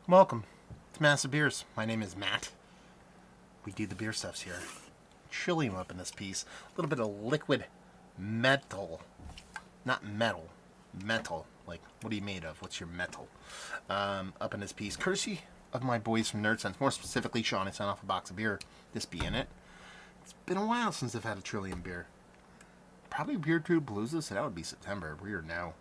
Welcome to Massive Beers. My name is Matt. We do the beer stuffs here. Trillium up in this piece. A little bit of liquid metal. Not metal. Metal. Like, what are you made of? What's your metal? Up in this piece. Courtesy of my boys from Nerd Sense. More specifically, Sean. I sent off a box of beer. This be in it. It's been a while since I've had a Trillium beer. Probably Beer Tube Palooza, so that would be September. We are now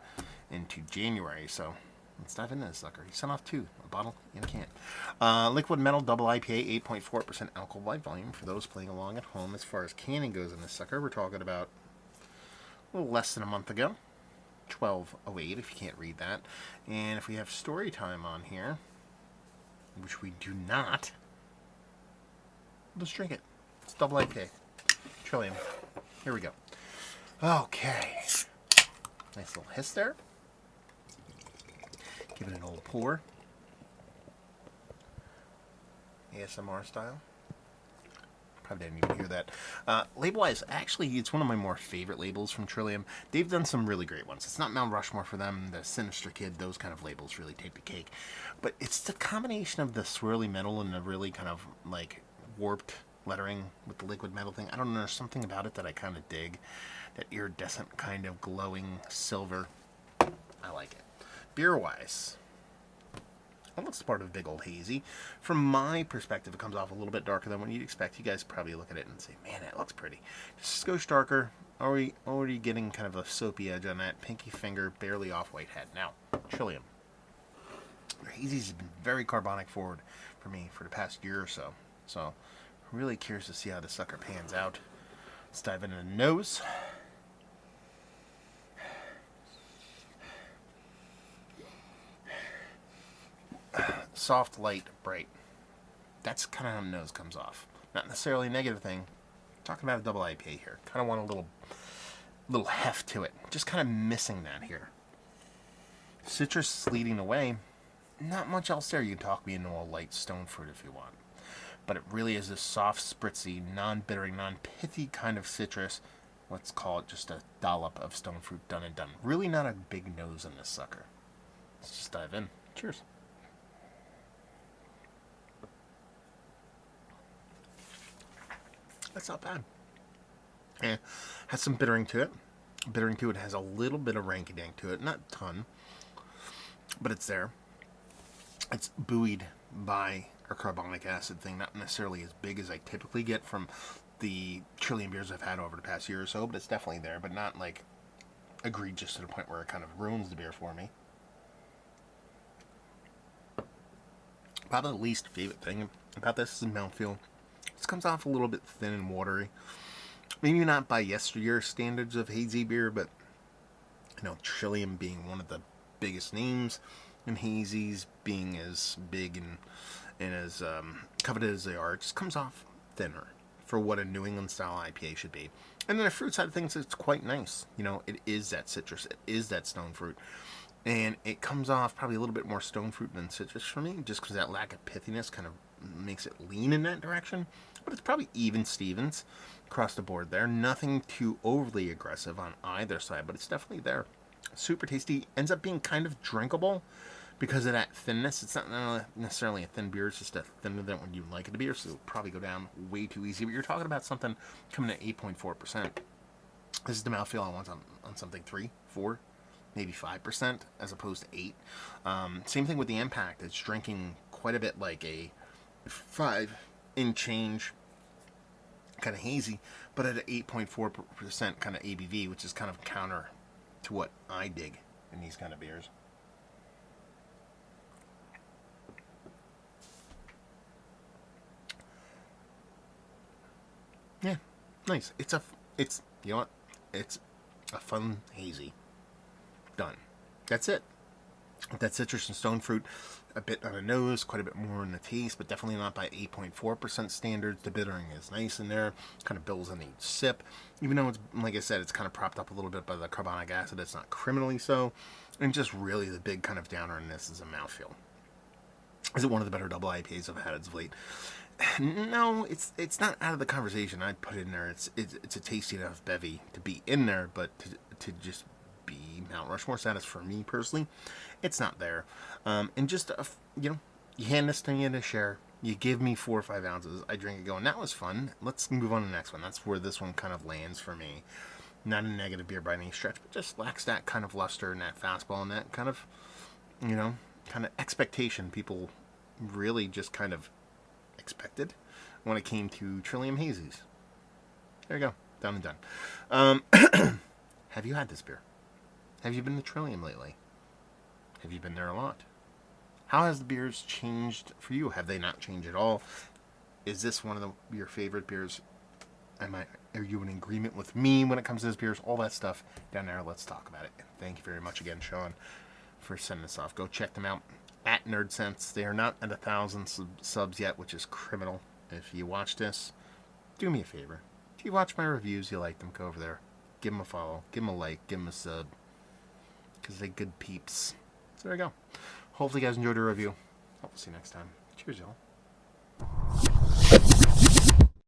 into January, so let's dive into this sucker. He sent off two, a bottle and a can. Liquid Metal Double IPA, 8.4% alcohol by volume. For those playing along at home, as far as canning goes in this sucker, we're talking about a little less than a month ago. 12:08, if you can't read that. And if we have story time on here, which we do not, let's drink it. It's double IPA. Trillium. Here we go. Okay. Nice little hiss there. Give it an old pour. ASMR style. Probably didn't even hear that. Label-wise, actually, it's one of my more favorite labels from Trillium. They've done some really great ones. It's not Mount Rushmore for them, the Sinister Kid, those kind of labels really take the cake. But it's the combination of the swirly metal and the really kind of, like, warped lettering with the liquid metal thing. I don't know, there's something about it that I kind of dig. That iridescent kind of glowing silver. I like it. Beer-wise, almost part of a big old hazy. From my perspective, it comes off a little bit darker than what you'd expect. You guys probably look at it and say, man, that looks pretty. Just a skosh darker. Already getting kind of a soapy edge on that. Pinky finger, barely off white head. Now, Trillium. Their hazies have been very carbonic forward for me for the past year or so. So, really curious to see how this sucker pans out. Let's dive into the nose. Soft, light, bright. That's kind of how the nose comes off. Not necessarily a negative thing. Talking about a double IPA here. Kind of want a little heft to it. Just kind of missing that here. Citrus is leading the way. Not much else there. You can talk me into a light stone fruit if you want. But it really is a soft, spritzy, non-bittering, non-pithy kind of citrus. Let's call it just a dollop of stone fruit done and done. Really not a big nose in this sucker. Let's just dive in. Cheers. That's not bad. Yeah, has some bittering to it. Bittering to it has a little bit of ranky-dank to it. Not a ton, but it's there. It's buoyed by a carbonic acid thing. Not necessarily as big as I typically get from the Trillium beers I've had over the past year or so, but it's definitely there, but not like egregious to the point where it kind of ruins the beer for me. Probably the least favorite thing about this is mouthfeel. This comes off a little bit thin and watery. Maybe not by yesteryear standards of hazy beer, but Trillium being one of the biggest names, and hazies being as big and as coveted as they are, it just comes off thinner for what a New England style IPA should be. And then the fruit side of things, it's quite nice. It is that citrus, it is that stone fruit. And it comes off probably a little bit more stone fruit than citrus for me, just because that lack of pithiness kind of makes it lean in that direction. But it's probably even Stevens across the board there. Nothing too overly aggressive on either side, but it's definitely there. Super tasty. Ends up being kind of drinkable because of that thinness. It's not necessarily a thin beer, it's just a thinner than what you'd like it to be, so it'll probably go down way too easy. But you're talking about something coming at 8.4%. This is the mouthfeel I want on something 3, 4, maybe 5% as opposed to 8. Same thing with the impact. It's drinking quite a bit like a 5 in change kind of hazy, but at an 8.4% kind of ABV, which is kind of counter to what I dig in these kind of beers. Yeah, nice. It's you know what? It's a fun hazy. Done. That's it. That citrus and stone fruit, a bit on the nose, quite a bit more in the taste, but definitely not by 8.4% standards. The bittering is nice in there, kind of builds on each sip. Even though it's, like I said, it's kind of propped up a little bit by the carbonic acid, it's not criminally so. And just really the big kind of downer in this is a mouthfeel. Is it one of the better double IPAs I've had as of late? No, it's not out of the conversation. I'd put it in there. It's a tasty enough bevy to be in there, but to just be Mount Rushmore status for me personally, it's not there. And just You hand this to me to share. You give me 4 or 5 ounces. I drink it going, that was fun. Let's move on to the next one. That's where this one kind of lands for me. Not a negative beer by any stretch, but just lacks that kind of luster and that fastball and that kind of, kind of expectation people really just kind of expected when it came to Trillium Hazies. There you go. Done and done. Have you had this beer? Have you been to Trillium lately? Have you been there a lot? How has the beers changed for you? Have they not changed at all? Is this one of your favorite beers? Are you in agreement with me when it comes to this beers? All that stuff down there. Let's talk about it. Thank you very much again, Sean, for sending this off. Go check them out at NerdSense. They are not at 1,000 subs yet, which is criminal. If you watch this, do me a favor. If you watch my reviews, you like them, go over there. Give them a follow. Give them a like. Give them a sub. Because they're good peeps. So there you go. Hopefully you guys enjoyed the review. Hope we'll see you next time. Cheers, y'all.